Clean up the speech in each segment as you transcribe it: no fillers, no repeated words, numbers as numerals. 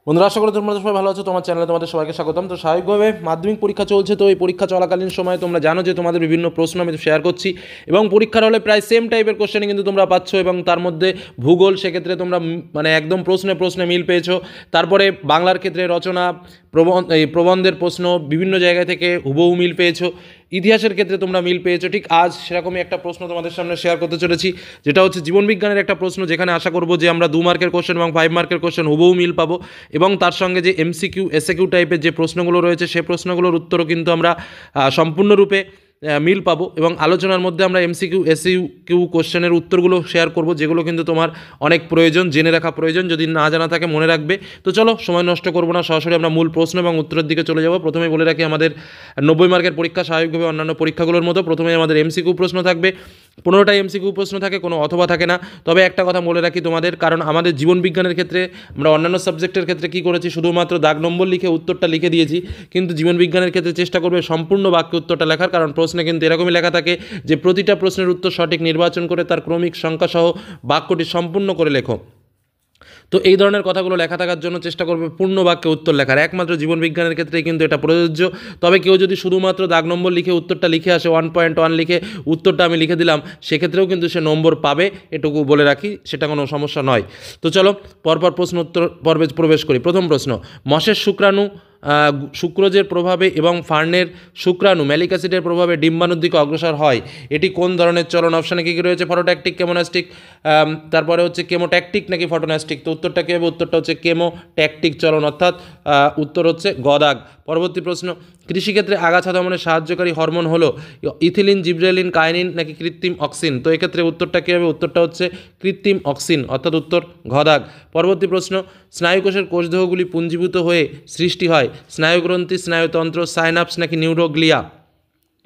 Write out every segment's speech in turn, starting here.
বন্ধুরা, আশা করি তোমরা সবাই ভালো আছো। তোমার চ্যানেলে তোমাদের সবাইকে স্বাগতম। তো স্বাভাবিকভাবে মাধ্যমিক পরীক্ষা চলছে, তো এই পরীক্ষা চলাকালীন সময় তোমরা জানো যে তোমাদের বিভিন্ন প্রশ্ন আমি শেয়ার করছি এবং পরীক্ষার হলে প্রায় সেম টাইপের কোশ্চেনই কিন্তু তোমরা পাচ্ছ এবং তার মধ্যে ভূগোল সেক্ষেত্রে তোমরা মানে একদম প্রশ্নে প্রশ্নে মিল পেয়েছো। তারপরে বাংলার ক্ষেত্রে রচনা, প্রবন্ধের প্রশ্ন বিভিন্ন জায়গা থেকে হুবহু মিল পেয়েছো। ইতিহাসের ক্ষেত্রে তোমরা মিল পেয়েছো। ঠিক আজ সেরকমই একটা প্রশ্ন তোমাদের সামনে শেয়ার করতে চলেছি, যেটা হচ্ছে জীবনবিজ্ঞানের একটা প্রশ্ন, যেখানে আশা করবো যে আমরা 2 মার্কের কোশ্চেন এবং 5 মার্কের কোশ্চেন হুবহু মিল পাবো এবং তার সঙ্গে যে এমসিকিউ এসএকিউ টাইপের যে প্রশ্নগুলো রয়েছে সেই প্রশ্নগুলোর উত্তরও কিন্তু আমরা সম্পূর্ণরূপে মিল পাবো এবং আলোচনার মধ্যে আমরা এমসিকিউ এসইকিউ কোশ্চেনের উত্তরগুলো শেয়ার করব, যেগুলো কিন্তু তোমার অনেক প্রয়োজন, জেনে রাখা প্রয়োজন, যদি না জানা থাকে মনে রাখবে। তো চলো সময় নষ্ট করবো না, সরাসরি আমরা মূল প্রশ্ন এবং উত্তরের দিকে চলে যাব। প্রথমেই বলে রাখি, আমাদের 90 মার্কের পরীক্ষা স্বাভাবিকভাবে অন্যান্য পরীক্ষাগুলোর মতো প্রথমে আমাদের এমসিকিউ প্রশ্ন থাকবে। 15টা এমসিকিউ প্রশ্ন থাকে, কোনো অথবা থাকে না। তবে একটা কথা বলে রাখি তোমাদের, কারণ আমাদের জীবনবিজ্ঞানের ক্ষেত্রে আমরা অন্যান্য সাবজেক্টের ক্ষেত্রে কী করেছি, শুধুমাত্র দাগ নম্বর লিখে উত্তরটা লিখে দিয়েছি, কিন্তু জীবনবিজ্ঞানের ক্ষেত্রে চেষ্টা করবে সম্পূর্ণ বাক্যে উত্তরটা লেখার। কারণ প্রশ্নে কিন্তু এরকমই লেখা থাকে যে প্রতিটা প্রশ্নের উত্তর সঠিক নির্বাচন করে তার ক্রমিক সংখ্যা সহ বাক্যটি সম্পূর্ণ করে লেখো। তো এই ধরনের কথাগুলো লেখা থাকার জন্য চেষ্টা করবে পূর্ণ বাক্যে উত্তর লেখার। একমাত্র জীবনবিজ্ঞানের ক্ষেত্রেই কিন্তু এটা প্রযোজ্য। তবে কেউ যদি শুধুমাত্র দাগ নম্বর লিখে উত্তরটা লিখে আসে, 1.1 লিখে উত্তরটা আমি লিখে দিলাম, সেক্ষেত্রেও কিন্তু সে নম্বর পাবে, এটুকু বলে রাখি, সেটা কোনো সমস্যা নয়। তো চলো পরপর প্রশ্ন উত্তর পর্বে প্রবেশ করি। প্রথম প্রশ্ন, মশের শুক্রাণু শুক্রজের প্রভাবে এবং ফার্নের শুক্রাণু ম্যালিক অ্যাসিডের প্রভাবে ডিম্বাণুর দিকে অগ্রসর হয়। এটি কোন ধরনের চলন? অপশানে কী কী রয়েছে? ফটোট্যাকটিক, কেমোন্যাস্টিক, তারপরে হচ্ছে কেমোট্যাকটিক নাকি ফটোন্যাস্টিক। তো উত্তরটা কী হবে? উত্তরটা হচ্ছে কেমোট্যাকটিক চলন, অর্থাৎ উত্তর হচ্ছে গদাগ। পরবর্তী প্রশ্ন, কৃষিক্ষেত্রে আগাছা দমনে সাহায্যকারী হরমোন হলো ইথিলিন, জিবরেলিন, কাইনিন নাকি কৃত্রিম অক্সিন। তো এক্ষেত্রে উত্তরটা কী হবে? উত্তরটা হচ্ছে কৃত্রিম অক্সিন, অর্থাৎ উত্তর ঘদাগ। পরবর্তী প্রশ্ন, স্নায়ুকোষের কোষদেহগুলি পুঞ্জীভূত হয়ে সৃষ্টি হয় স্নায়ুগ্রন্থি, স্নায়ুতন্ত্র, সাইনাপস নাকি নিউরোগ্লিয়া।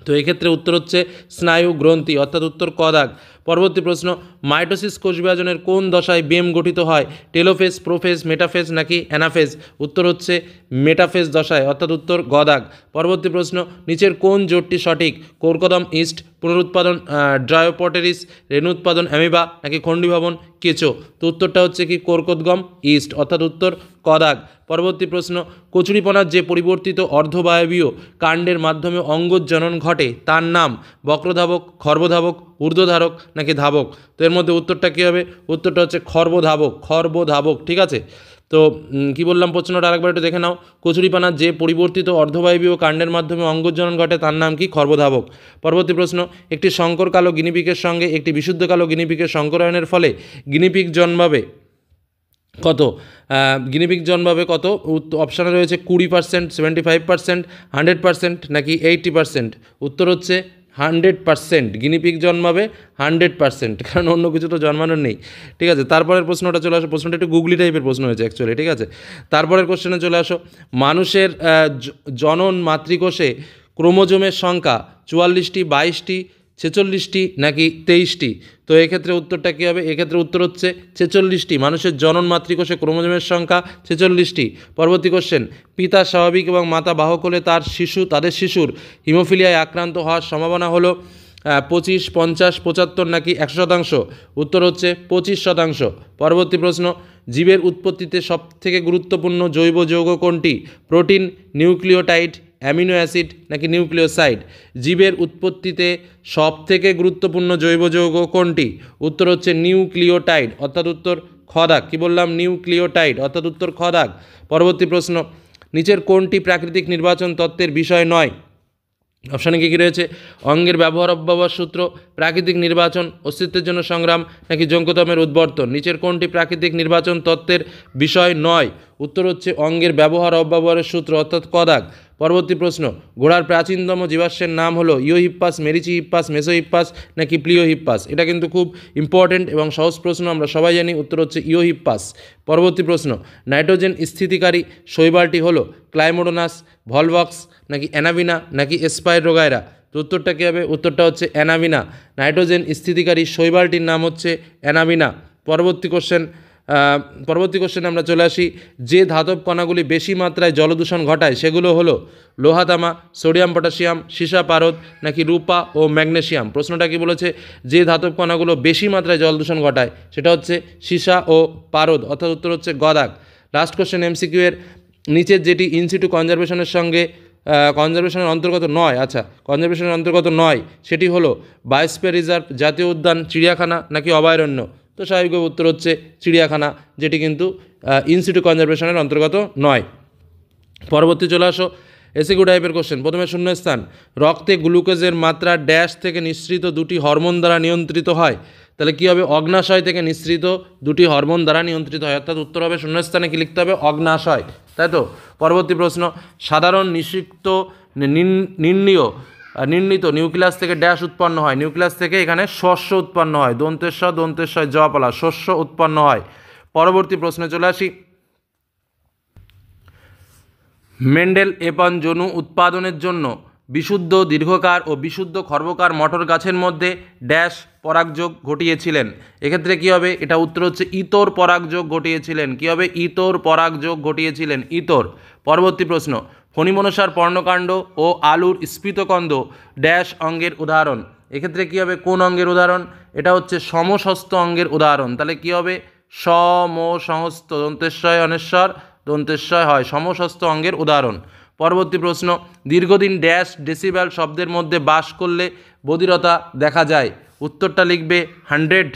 তো এক্ষেত্রে উত্তর হচ্ছে স্নায়ু গ্রন্থি, অর্থাৎ উত্তর ক দাগ। পরবর্তী প্রশ্ন, মাইটোসিস কোষ বিভাজনের কোন দশায় বেম গঠিত হয়? টেলোফেজ, প্রোফেজ, মেটাফেজ নাকি অ্যানাফেজ। উত্তর হচ্ছে মেটাফেজ দশায়, অর্থাৎ উত্তর গ দাগ। পরবর্তী প্রশ্ন, নিচের কোন জোটটি সঠিক? কোরকদম ইস্ট, পুনরুৎপাদন ড্রায়োপটেরিস, রেণুৎপাদন অ্যামিবা নাকি খণ্ডীভবন কেঁচো। তো উত্তরটা হচ্ছে কি কোরকোদ্গম ইস্ট, অর্থাৎ উত্তর ক দাগ। পরবর্তী প্রশ্ন, কচুরিপনার যে পরিবর্তিত অর্ধবায়বীয় কাণ্ডের মাধ্যমে অঙ্গজ জনন ঘটে তার নাম বক্রধাবক, খর্বধাবক, ঊর্ধ্বধারক নাকি ধাবক। তো এর মধ্যে উত্তরটা কী হবে? উত্তরটা হচ্ছে খর্বধাবক। ঠিক আছে, তো কি বললাম প্রশ্নটা আরেকবার একটু দেখে নাও। কচুরিপানার যে পরিবর্তিত অর্ধবায়বীয় কাণ্ডের মাধ্যমে অঙ্গজ জনন ঘটে তার নাম কি? খর্বধাবক। পরবর্তী প্রশ্ন, একটি সংকর কালো গিনিপিগের সঙ্গে একটি বিশুদ্ধ কালো গিনিপিগের সংকরায়নের ফলে গিনিপিগ জন্মাবে কত? গিনিপিগ জন্মাবে কত? অপশানে রয়েছে 20%, 75%, 100% নাকি 80%। উত্তর হচ্ছে 100%। গিনিপিগ জন্মাবে 100%, কারণ অন্য কিছু তো জন্মানোর নেই। ঠিক আছে, তারপরের প্রশ্নটা চলে আসো। প্রশ্নটা একটু গুগলি টাইপের প্রশ্ন হয়েছে অ্যাকচুয়ালি। ঠিক আছে, তারপরের কোশ্চেনে চলে আসো। মানুষের জনন মাতৃকোষে ক্রোমোজোমের সংখ্যা 44টি, 22টি, 46টি নাকি 23টি। তো এক্ষেত্রে উত্তরটা কী হবে? এক্ষেত্রে উত্তর হচ্ছে 46টি। মানুষের জনন মাতৃকোষে ক্রোমোজোমের সংখ্যা 46টি। পরবর্তী কোশ্চেন, পিতা স্বাভাবিক এবং মাতা বাহক হলে তাদের শিশুর হিমোফিলিয়ায় আক্রান্ত হওয়ার সম্ভাবনা হলো 25, 50, 75 নাকি 100%। উত্তর হচ্ছে 25%। পরবর্তী প্রশ্ন, জীবের উৎপত্তিতে সবথেকে গুরুত্বপূর্ণ জৈব যৌগ কোনটি? প্রোটিন, নিউক্লিওটাইড, অ্যামিনো অ্যাসিড নাকি নিউক্লিওসাইড। জীবের উৎপত্তিতে সবথেকে গুরুত্বপূর্ণ জৈব যৌগ কোনটি? উত্তর হচ্ছে নিউক্লিওটাইড, অর্থাৎ উত্তর খ দাগ। কী বললাম? নিউক্লিওটাইড, অর্থাৎ উত্তর খ দাগ। পরবর্তী প্রশ্ন, নিচের কোনটি প্রাকৃতিক নির্বাচন তত্ত্বের বিষয় নয়? অপশানে কী কী রয়েছে? অঙ্গের ব্যবহার অব্যবহার সূত্র, প্রাকৃতিক নির্বাচন, অস্তিত্বের জন্য সংগ্রাম নাকি যৌগতমের উদ্বর্তন। নিচের কোনটি প্রাকৃতিক নির্বাচন তত্ত্বের বিষয় নয়? উত্তর হচ্ছে অঙ্গের ব্যবহার অব্যবহারের সূত্র, অর্থাৎ ক দাগ। পরবর্তী প্রশ্ন, ঘোড়ার প্রাচীনতম জীবাশ্মের নাম হলো ইওহিপ্পাস, মেরিচিহিপ্পাস, মেসোহিপ্পাস নাকি প্লিওহিপ্পাস। এটা কিন্তু খুব ইম্পর্টেন্ট এবং সহজ প্রশ্ন, আমরা সবাই জানি। উত্তর হচ্ছে ইওহিপ্পাস। পরবর্তী প্রশ্ন, নাইট্রোজেন স্থিতিকারী শৈবালটি হলো ক্লাইমোডোনাস, ভলভক্স নাকি অ্যানাভিনা নাকি স্পাইরোগাইরা। তো উত্তরটা কী হবে? উত্তরটা হচ্ছে অ্যানাভিনা। নাইট্রোজেন স্থিতিকারী শৈবালটির নাম হচ্ছে অ্যানাভিনা। পরবর্তী কোশ্চেনে আমরা চলে আসি। যে ধাতব কণাগুলি বেশি মাত্রায় জলদূষণ ঘটায় সেগুলো হলো লোহা, তামা, সোডিয়াম, পটাশিয়াম, সীসা, পারদ নাকি রূপা ও ম্যাগনেসিয়াম। প্রশ্নটা কি বলেছে? যে ধাতব কণাগুলো বেশি মাত্রায় জলদূষণ ঘটায় সেটা হচ্ছে সীসা ও পারদ, অর্থাৎ উত্তর হচ্ছে গ দাগ। লাস্ট কোশ্চেন এমসিকিউ এর, নিচের যেটি ইনসিটু কনজারভেশনের সঙ্গে কনজারভেশনের অন্তর্গত নয়, আচ্ছা কনজারভেশনের অন্তর্গত নয়, সেটি হলো বায়োস্ফিয়ার রিজার্ভ, জাতীয় উদ্যান, চিড়িয়াখানা নাকি অভয়ারণ্য? তো স্বাভাবিকভাবে উত্তর হচ্ছে চিড়িয়াখানা, যেটি কিন্তু ইনসিটু কনজারভেশনের অন্তর্গত নয়। পরবর্তী চলে আসো এসিকিউ টাইপের কোশ্চেন। প্রথমে শূন্যস্থান, রক্তে গ্লুকোজের মাত্রা ড্যাশ থেকে নিঃসৃত দুটি হরমোন দ্বারা নিয়ন্ত্রিত হয়। তাহলে কী হবে? অগ্নাশয় থেকে নিঃসৃত দুটি হরমোন দ্বারা নিয়ন্ত্রিত হয়, অর্থাৎ উত্তর হবে শূন্যস্থানে কী লিখতে হবে? অগ্নাশয়, তাই তো? পরবর্তী প্রশ্ন, সাধারণ নিষিক্ত নির্ণীত নিউক্লিয়াস থেকে ড্যাশ উৎপন্ন হয়। নিউক্লিয়াস থেকে এখানে শস্য উৎপন্ন হয়, দন্তেশ্বর জপলা, শস্য উৎপন্ন হয়। পরবর্তী প্রশ্নে চলে আসি, মেন্ডেল এপন জনু উৎপাদনের জন্য বিশুদ্ধ দীর্ঘকার ও বিশুদ্ধ খর্বকার মটর গাছের মধ্যে ড্যাশ পরাগযোগ ঘটিয়েছিলেন। এক্ষেত্রে কী হবে? এটা উত্তর হচ্ছে ইতর পরাগযোগ ঘটিয়েছিলেন। কী হবে? ইতর পরাগযোগ ঘটিয়েছিলেন, ইতর। পরবর্তী প্রশ্ন, ফণিমনসার পর্ণকাণ্ড ও আলুর স্ফীতকন্দ ড্যাশ অঙ্গের উদাহরণ। এক্ষেত্রে কী হবে? কোন অঙ্গের উদাহরণ? এটা হচ্ছে সমসস্ত অঙ্গের উদাহরণ। তাহলে কী হবে? সমসহস্ত, দন্তেশ্বয় অনেশ্বর দন্তেশ্বয় হয়, সমসস্ত অঙ্গের উদাহরণ। পরবর্তী প্রশ্ন, দীর্ঘদিন ড্যাশ ডেসিবেল শব্দের মধ্যে বাস করলে বধিরতা দেখা যায়। উত্তরটা লিখবে 100,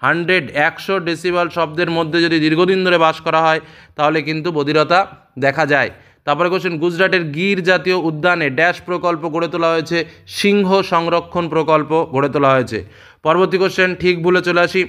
100 ডেসিবেল শব্দের মধ্যে যদি দীর্ঘদিন ধরে বাস করা হয় তাহলে কিন্তু বধিরতা দেখা যায়। তারপরে কোশ্চেন, গুজরাটের গির জাতীয় উদ্যানে ড্যাশ প্রকল্প গড়ে তোলা হয়েছে। সিংহ সংরক্ষণ প্রকল্প গড়ে তোলা হয়েছে। পরবর্তী কোশ্চেন, ঠিক ভুলে চলে আসি,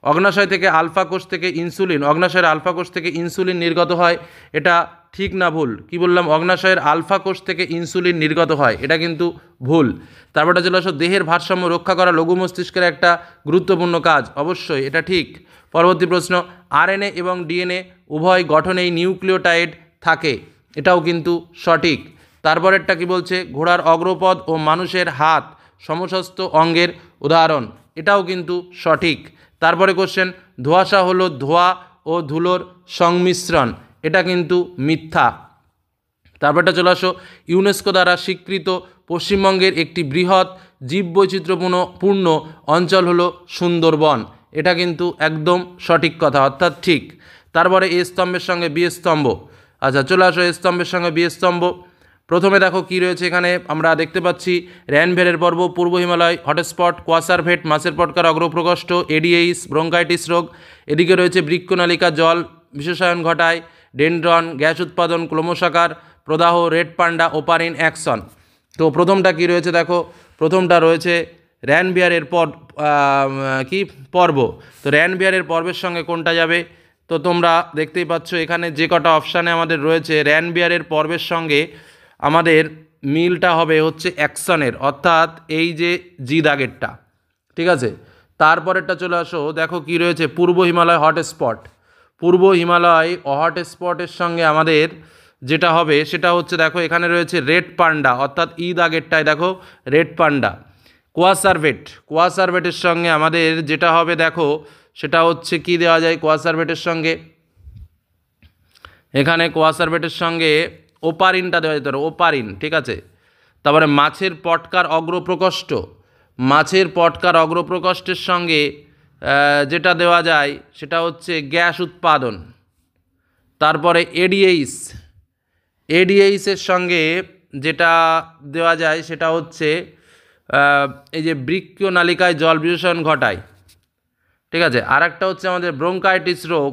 অগ্নাশয় থেকে আলফা কোষ থেকে ইনসুলিন, অগ্নাশয়ের আলফা কোষ থেকে ইনসুলিন নির্গত হয়। এটা ঠিক না ভুল? কি বললাম? অগ্নাশয়ের আলফা কোষ থেকে ইনসুলিন নির্গত হয়, এটা কিন্তু ভুল। তারপরটা চলে আসো, দেহের ভারসাম্য রক্ষা করা লঘু মস্তিষ্কের একটা গুরুত্বপূর্ণ কাজ। অবশ্যই এটা ঠিক। পরবর্তী প্রশ্ন, আরএনএ এবং ডিএনএ উভয় গঠনেই নিউক্লিওটাইড থাকে, এটাও কিন্তু সঠিক। তারপরেরটা কি বলছে? ঘোড়ার অগ্রপদ ও মানুষের হাত সমস্ত অঙ্গের উদাহরণ, এটাও কিন্তু সঠিক। তারপরে কোশ্চেন, ধোঁয়াশা হলো ধোঁয়া ও ধুলোর সংমিশ্রণ, এটা কিন্তু মিথ্যা। তারপরটা চলে আসো, ইউনেস্কো দ্বারা স্বীকৃত পশ্চিমবঙ্গের একটি বৃহৎ জীববৈচিত্র্যপূর্ণ অঞ্চল হলো সুন্দরবন, এটা কিন্তু একদম সঠিক কথা, অর্থাৎ ঠিক। তারপরে এ স্তম্ভের সঙ্গে বি স্তম্ভ, আচ্ছা চলে আসো এ স্তম্ভের সঙ্গে বি স্তম্ভ। প্রথমে দেখো কি রয়েছে এখানে, আমরা দেখতে পাচ্ছি র্যানভেরের পর্ব, পূর্ব হিমালয় হটস্পট, কোয়াসারভেট মাছের পটকার অগ্রপ্রকোষ্ঠ, এডিএইস ব্রঙ্কাইটিস রোগ। এদিকে রয়েছে বৃক্ষনালিকা জল বিশেষায়ন ঘটায়, ডেনড্রন গ্যাস উৎপাদন, ক্লোমোসাকার প্রদাহ, রেড পান্ডা, ওপারিন অ্যাকশন। তো প্রথমটা কি রয়েছে দেখো, প্রথমটা রয়েছে র্যানবিয়ারের পর্ব। তো র্যানবিয়ারের পর্বের সঙ্গে কোনটা যাবে? তো তোমরা দেখতেই পাচ্ছ এখানে যে কটা অপশানে আমাদের রয়েছে, র্যানবিয়ারের পর্বের সঙ্গে আমাদের মিলটা হবে হচ্ছে অ্যাকশনের, অর্থাৎ এই যে জি দাগেরটা, ঠিক আছে। তারপরেরটা চলে আসো, দেখো কি রয়েছে, পূর্ব হিমালয় হটস্পট। পূর্ব হিমালয় হটস্পটের সঙ্গে আমাদের যেটা হবে সেটা হচ্ছে, দেখো এখানে রয়েছে রেড পান্ডা, অর্থাৎ ই দাগেরটায় দেখো রেড পান্ডা। কোয়াসারভেটের সঙ্গে আমাদের যেটা হবে দেখো সেটা হচ্ছে কি দেওয়া যায় কোয়াসারভেটের সঙ্গে, এখানে কোয়াসারভেটের সঙ্গে ওপারিনটা দেওয়া যেতে পারে, ওপারিন, ঠিক আছে। তারপরে মাছের পটকার অগ্রপ্রকোষ্ঠ, মাছের পটকার অগ্রপ্রকোষ্ঠের সঙ্গে যেটা দেওয়া যায় সেটা হচ্ছে গ্যাস উৎপাদন। তারপরে এডিএইসের সঙ্গে যেটা দেওয়া যায় সেটা হচ্ছে এই যে বৃক্ষনালিকায় জল বিশেষণ ঘটায়, ঠিক আছে। আর একটা হচ্ছে আমাদের ব্রঙ্কাইটিস রোগ,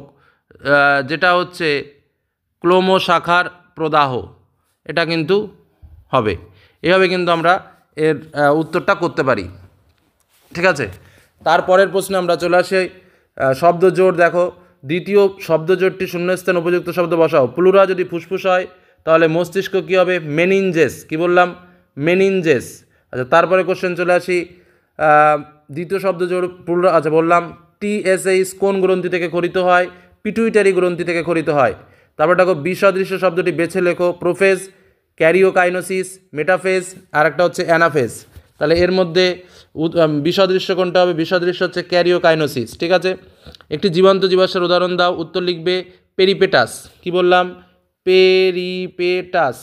যেটা হচ্ছে ক্লোমোসাকার প্রদাহ, এটা কিন্তু হবে। এভাবে কিন্তু আমরা এর উত্তরটা করতে পারি, ঠিক আছে। তারপরের প্রশ্নে আমরা চলে আসি শব্দজোড়। দেখো দ্বিতীয় শব্দজোড়টি শূন্যস্থান উপযুক্ত শব্দ বসাও। প্লুরা যদি ফুসফুস হয় তাহলে মস্তিষ্ক কী হবে? মেনিনজেস। কি বললাম? মেনিনজেস। আচ্ছা তারপরে কোশ্চেন চলে আসি, দ্বিতীয় শব্দজোড় প্লুরা, আচ্ছা বললাম টিএসএইচ কোন গ্রন্থি থেকে খরিত হয়? পিটুইটারি গ্রন্থি থেকে খরিত হয়। তারপর দেখো বিসদৃশ্য শব্দটি বেছে লেখো। প্রোফেজ, ক্যারিওকাইনোসিস, মেটাফেজ, আর একটা হচ্ছে অ্যানাফেজ। তাহলে এর মধ্যে বিসদৃশ্য কোনটা হবে? বিসদৃশ্য হচ্ছে ক্যারিওকাইনোসিস, ঠিক আছে। একটি জীবন্ত জীবাশ্মের উদাহরণ দাও। উত্তর লিখবে পেরিপেটাস। কি বললাম? পেরিপেটাস,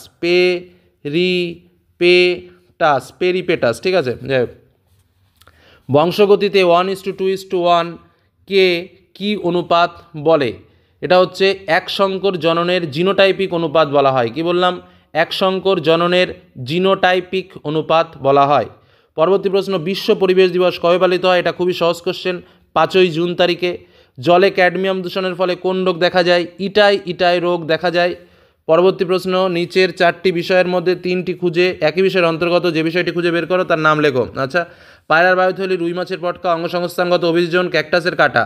পেরিপেটাস, ঠিক আছে। যাই হোক, বংশগতিতে 1:2:1 কে কি অনুপাত বলে? এটা হচ্ছে এক সংকর জননের জিনোটাইপিক অনুপাত বলা হয়। কি বললাম? এক সংকর জননের জিনোটাইপিক অনুপাত বলা হয়। পরবর্তী প্রশ্ন, বিশ্ব পরিবেশ দিবস কবে পালিত হয়? এটা খুবই সহজ কোশ্চেন, 5ই জুন তারিখে। জলে ক্যাডমিয়াম দূষণের ফলে কোন রোগ দেখা যায়? ইটাই রোগ দেখা যায়। পরবর্তী প্রশ্ন, নিচের 4টি বিষয়ের মধ্যে 3টি খুঁজে একই বিষয়ের অন্তর্গত যে বিষয়টি খুঁজে বের করো তার নাম লেখো। আচ্ছা, পায়রার বায়ুথলি, রুই মাছের পটকা, অঙ্গসংস্থানগত অভিযোজন, ক্যাকটাসের কাঁটা।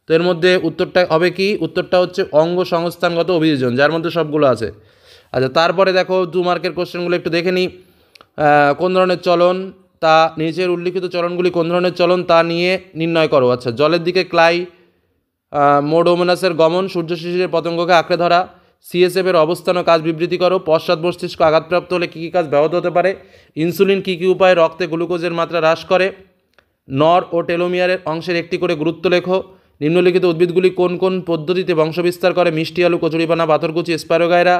তো এর মধ্যে উত্তরটা হবে কি? উত্তরটা হচ্ছে অঙ্গসংস্থানগত অভিযোজন, যার মধ্যে সবগুলো আছে। আচ্ছা, তারপরে দেখো 2 মার্কের কোশ্চেনগুলো একটু দেখে নিই। কোন ধরনের চলন তা নিচের উল্লিখিত চলনগুলি কোন ধরনের চলন তা নিয়ে নির্ণয় করো। আচ্ছা, জলের দিকে ক্লাই মোডোমোনাসের গমন, সূর্য শিশিরের পতঙ্গকে আঁকড়ে ধরা, সিএসএফ এর অবস্থান ও কাজ বিবৃতি করো, পশ্চাৎ মস্তিষ্ক আঘাতপ্রাপ্ত হলে কী কী কাজ ব্যাহত হতে পারে, ইনসুলিন কী কী উপায়ে রক্তে গ্লুকোজের মাত্রা হ্রাস করে, নর ও টেলোমিয়ারের অংশের একটি করে গুরুত্ব লেখো, নিম্নলিখিত উদ্ভিদগুলি কোন কোন পদ্ধতিতে বংশবিস্তার করে, মিষ্টি আলু, কচুরিপানা, পাথরকুচি, স্পাইরোগাইরা।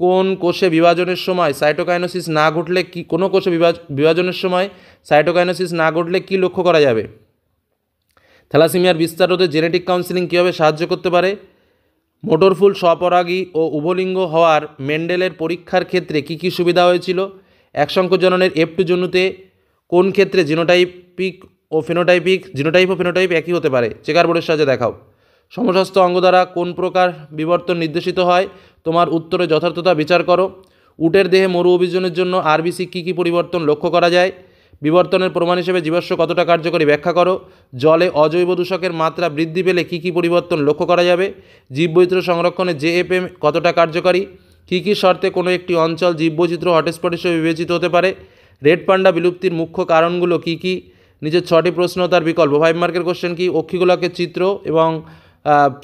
কোন কোষে বিভাজনের সময় সাইটোকাইনোসিস না ঘটলে কি, কোনো কোষে বিভাজনের সময় সাইটোকাইনোসিস না ঘটলে কী লক্ষ্য করা যাবে? থ্যালাসেমিয়ার বিস্তার রোধে জেনেটিক কাউন্সেলিং কীভাবে সাহায্য করতে পারে? মোটরফুল স্বপরাগী ও উভলিঙ্গ হওয়ার মেন্ডেলের পরীক্ষার ক্ষেত্রে কী কী সুবিধা হয়েছিল? একসংখ্য জননের F2 জন্যতে কোন ক্ষেত্রে জিনোটাইপ ও ফেনোটাইপ একই হতে পারে? চেকার বোর্ডের সাহায্যে দেখাও। সমস্ত অঙ্গ দ্বারা কোন প্রকার বিবর্তন নির্দেশিত হয়? তোমার উত্তরে যথার্থতা বিচার করো। উটের দেহে মরু অভিযোজনের জন্য আরবিসি কী কী পরিবর্তন লক্ষ্য করা যায়? বিবর্তনের প্রমাণ হিসেবে জীবাশ্ম কতটা কার্যকরী ব্যাখ্যা করো। জলে অজৈব দূষকের মাত্রা বৃদ্ধি পেলে কী কী পরিবর্তন লক্ষ্য করা যাবে? জীববৈচিত্র্য সংরক্ষণে জেএফএম কতটা কার্যকরী? কী কী শর্তে কোনো একটি অঞ্চল জীববৈচিত্র্য হটস্পট হিসেবে বিবেচিত হতে পারে? রেড পান্ডা বিলুপ্তির মুখ্য কারণগুলো কী কী? নিচের 6টি প্রশ্ন তার বিকল্প। 5 মার্কের কোশ্চেন কি? অক্ষিগোলকের চিত্র এবং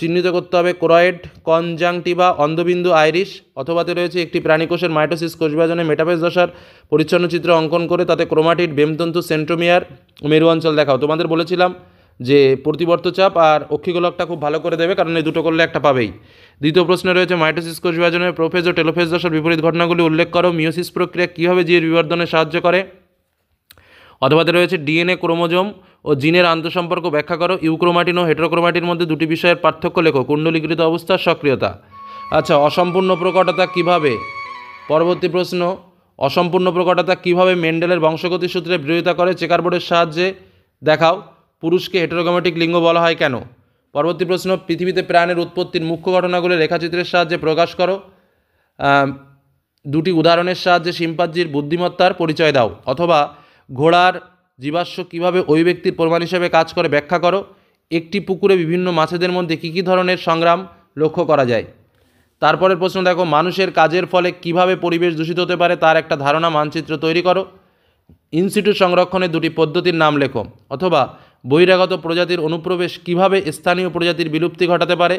চিহ্নিত করতে হবে কোরয়েড, কনজাংটিভা, অন্ধবিন্দু, আইরিশ। অথবাতে রয়েছে একটি প্রাণীকোষের মাইটোসিস কোষ বিভাজনে মেটাফেজ দশার পরিচ্ছন্ন চিত্র অঙ্কন করে তাতে ক্রোমাটিড, বেমতন্তু, সেন্ট্রোমিয়ার ও মেরু অঞ্চল দেখাও। তোমাদের বলেছিলাম যে প্রতিবর্ত চাপ আর অক্ষিগোলকটা খুব ভালো করে দেবে, কারণ এই দুটো করলে একটা পাবেই। দ্বিতীয় প্রশ্নে রয়েছে মাইটোসিস কোষ বিভাজনের প্রোফেজ ও টেলোফেজ দশার বিপরীত ঘটনাগুলি উল্লেখ করো। মিওসিস প্রক্রিয়া কীভাবে জীবের বিবর্ধনে সাহায্য করে? অথবাতে রয়েছে ডিএনএ, ক্রোমোজোম ও জিনের আন্তঃসম্পর্ক ব্যাখ্যা করো। ইউক্রোমাটিন ও হেটেরোক্রোমাটির মধ্যে দুটি বিষয়ের পার্থক্য লেখো। কুণ্ডলীকৃত অবস্থা, সক্রিয়তা। আচ্ছা, অসম্পূর্ণ প্রকটতা কিভাবে? পরবর্তী প্রশ্ন, অসম্পূর্ণ প্রকটতা কিভাবে মেন্ডেলের বংশগতি সূত্রে বিরোধিতা করে? চেকার বোর্ডের সাহায্যে দেখাও। পুরুষকে হেটেরোক্রোম্যাটিক লিঙ্গ বলা হয় কেন? পরবর্তী প্রশ্ন, পৃথিবীতে প্রাণের উৎপত্তির মুখ্য ঘটনাগুলি রেখাচিত্রের সাহায্যে প্রকাশ করো। দুটি উদাহরণের সাহায্যে শিম্পাঞ্জির বুদ্ধিমত্তার পরিচয় দাও। অথবা ঘোড়ার জীবাশ্ম কীভাবে ওই ব্যক্তির প্রমাণ হিসেবে কাজ করে ব্যাখ্যা করো। একটি পুকুরে বিভিন্ন মাছেদের মধ্যে কী কী ধরনের সংগ্রাম লক্ষ্য করা যায়? তারপরের প্রশ্ন দেখো, মানুষের কাজের ফলে কিভাবে পরিবেশ দূষিত হতে পারে তার একটা ধারণা মানচিত্র তৈরি করো। ইনসিটু সংরক্ষণের দুটি পদ্ধতির নাম লেখো। অথবা বহিরাগত প্রজাতির অনুপ্রবেশ কিভাবে স্থানীয় প্রজাতির বিলুপ্তি ঘটাতে পারে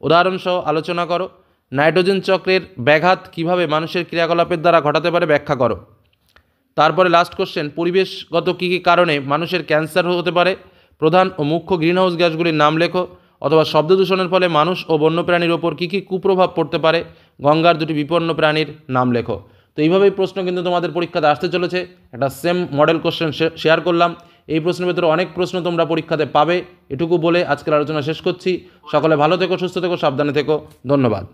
উদাহরণসহ আলোচনা করো। নাইট্রোজেন চক্রের ব্যাঘাত কিভাবে মানুষের ক্রিয়াকলাপের দ্বারা ঘটাতে পারে ব্যাখ্যা করো। তারপরে লাস্ট কোশ্চেন, পরিবেশগত কী কী কারণে মানুষের ক্যান্সার হতে পারে? প্রধান ও মুখ্য গ্রিনহাউস গ্যাসগুলির নাম লেখো। অথবা শব্দ দূষণের ফলে মানুষ ও বন্যপ্রাণীর ওপর কী কী কুপ্রভাব পড়তে পারে? গঙ্গার দুটি বিপন্ন প্রাণীর নাম লেখো। তো এইভাবেই প্রশ্ন কিন্তু তোমাদের পরীক্ষাতে আসতে চলেছে। একটা সেম মডেল কোশ্চেন শেয়ার করলাম। এই প্রশ্নের ভেতরে অনেক প্রশ্ন তোমরা পরীক্ষাতে পাবে, এটুকু বলে আজকের আলোচনা শেষ করছি। সকলে ভালো থেকো, সুস্থ থেকো, সাবধানে থেকো। ধন্যবাদ।